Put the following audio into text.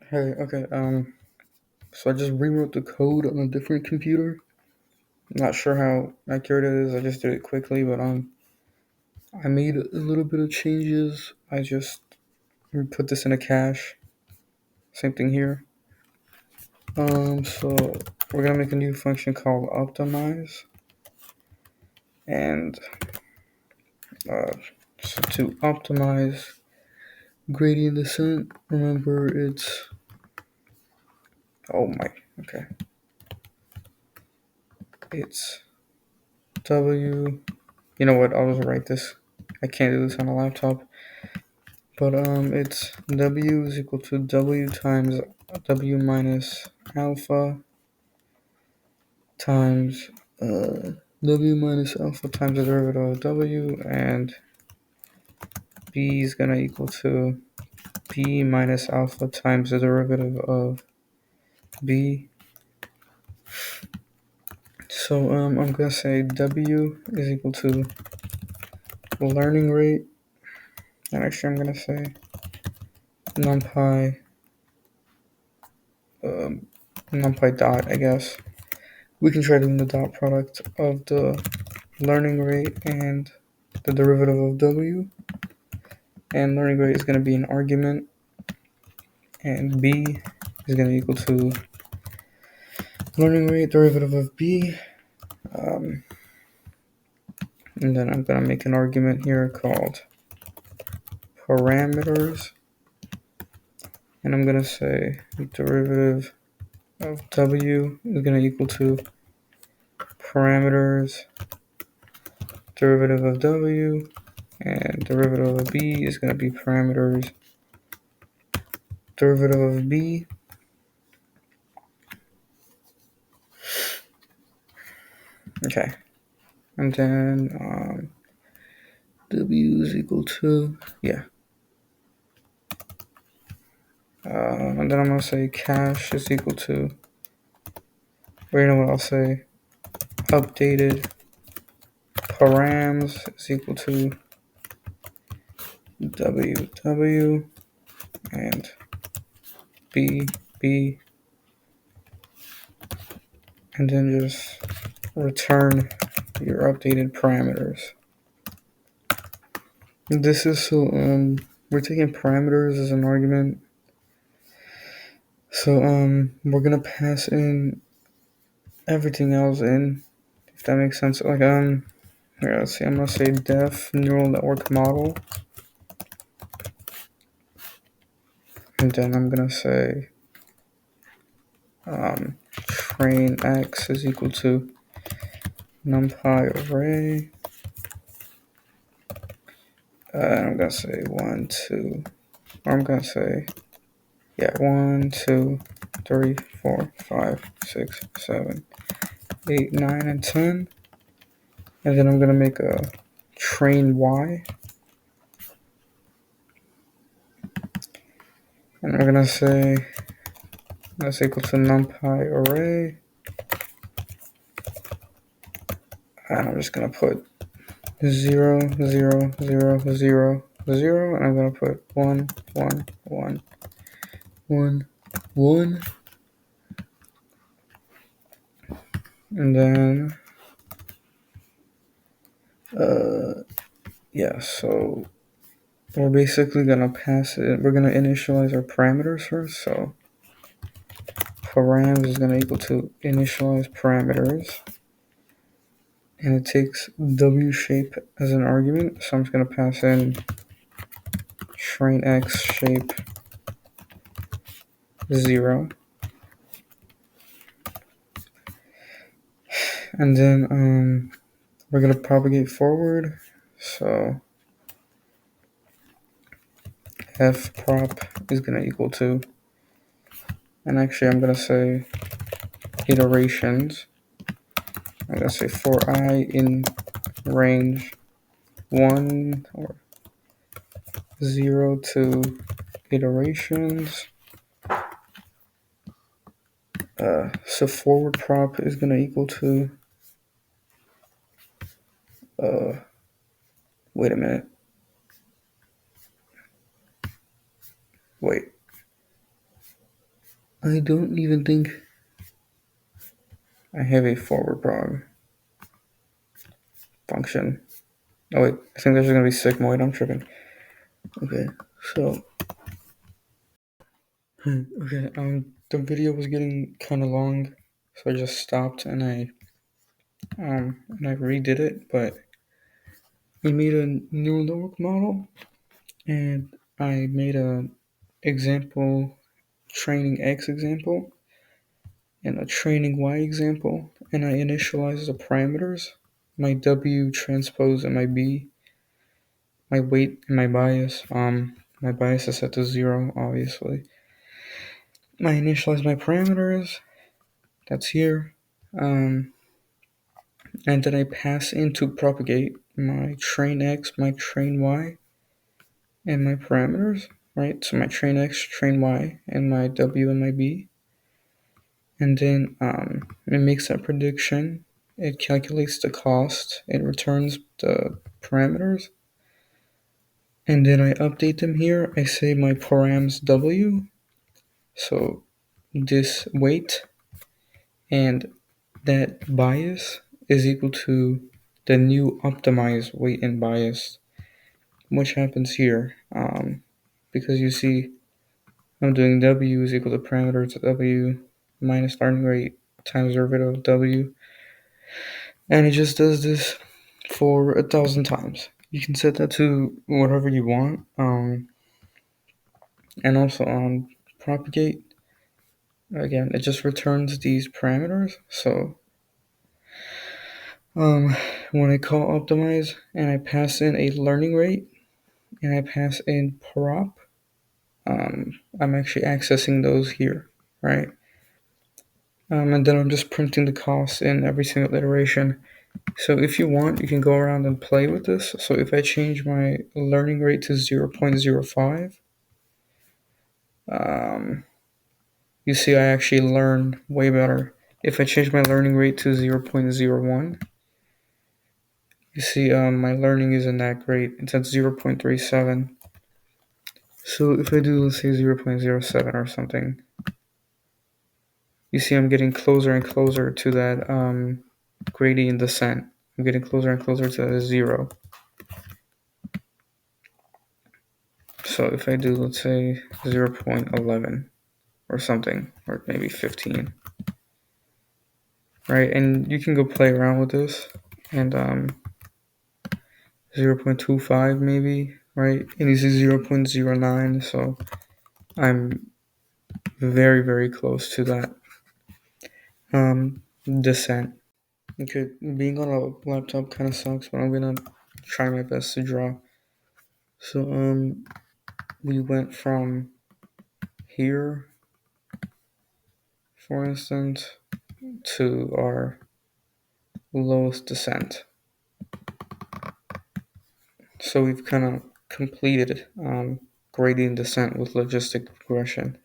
Hey, okay, so I just rewrote the code on a different computer. Not sure how accurate it is. I just did it quickly, but I made a little bit of changes. I just put this in a cache. Same thing here. So we're gonna make a new function called optimize, and uh, so to optimize gradient descent, remember it's okay, it's W. You know what? I'll just write this. I can't do this on a laptop. But it's W is equal to W times W minus alpha times W minus alpha times the derivative of W, and B is gonna equal to B minus alpha times the derivative of B. So I'm gonna say W is equal to learning rate, and actually I'm gonna say numpy numpy dot, I guess. We can try doing the dot product of the learning rate and the derivative of W, and learning rate is going to be an argument, and B is going to equal to learning rate derivative of B, um, and then I'm going to make an argument here called parameters, and I'm going to say derivative of W is going to equal to parameters derivative of W, and derivative of B is going to be parameters derivative of B. Okay, and then W is equal to, and then I'm going to say cache is equal to, or you know what I'll say, updated params is equal to W and B, and then just return your updated parameters. This is so, we're taking parameters as an argument. So, we're going to pass in everything else in, if that makes sense. Like, here, let's see, I'm going to say def neural network model, and then I'm going to say train x is equal to numpy array. I'm going to say 1, 2, or I'm going to say, 1, 2, 3, 4, 5, 6, 7, 8, 9, and 10. And then I'm going to make a train y. And I'm going to say that's equal to numpy array. And I'm just going to put 0, 0, 0, 0, 0. And I'm going to put 1, 1, 1, 1, 1. And then, so we're basically going to pass it. We're going to initialize our parameters first. So params is going to equal to initialize parameters. And it takes W shape as an argument. So I'm just going to pass in train X shape 0. And then we're going to propagate forward. So F prop is going to equal to, and actually I'm going to say iterations. I'm going to say for I in range 1 or 0 to iterations. So forward prop is going to equal to, wait a minute. Wait. I don't even think I have a forward prog function. Oh wait, I think there's gonna be sigmoid. I'm tripping. Okay, so okay, the video was getting kind of long, so I just stopped and I redid it, but we made a neural network model, and I made a example training X example and a training Y example, and I initialized the parameters, my W transpose and my B, my weight and my bias. My bias is set to 0, obviously. I initialize my parameters, that's here. And then I pass into propagate my train X, my train Y, and my parameters, right? So my train X, train Y, and my W and my B. And then it makes that prediction. It calculates the cost. It returns the parameters. And then I update them here. I say my params W. So this weight and that bias is equal to the new optimized weight and bias, which happens here. Because you see, I'm doing W is equal to parameter to W minus learning rate times derivative of W. And it just does this for 1,000 times. You can set that to whatever you want. And also on propagate, again, it just returns these parameters. So when I call optimize and I pass in a learning rate and I pass in prop, I'm actually accessing those here, right? And then I'm just printing the cost in every single iteration. So if you want, you can go around and play with this. So if I change my learning rate to 0.05, you see I actually learn way better. If I change my learning rate to 0.01, you see my learning isn't that great. It's at 0.37. So if I do, let's say 0.07 or something, you see I'm getting closer and closer to that gradient descent. I'm getting closer and closer to that 0. So if I do, let's say 0.11 or something, or maybe 15, right? And you can go play around with this, and 0.25 maybe, right? And this is 0.09, so I'm very, very close to that descent. Okay, being on a laptop kind of sucks, but I'm gonna try my best to draw. So we went from here, for instance, to our lowest descent. So we've kind of completed gradient descent with logistic regression.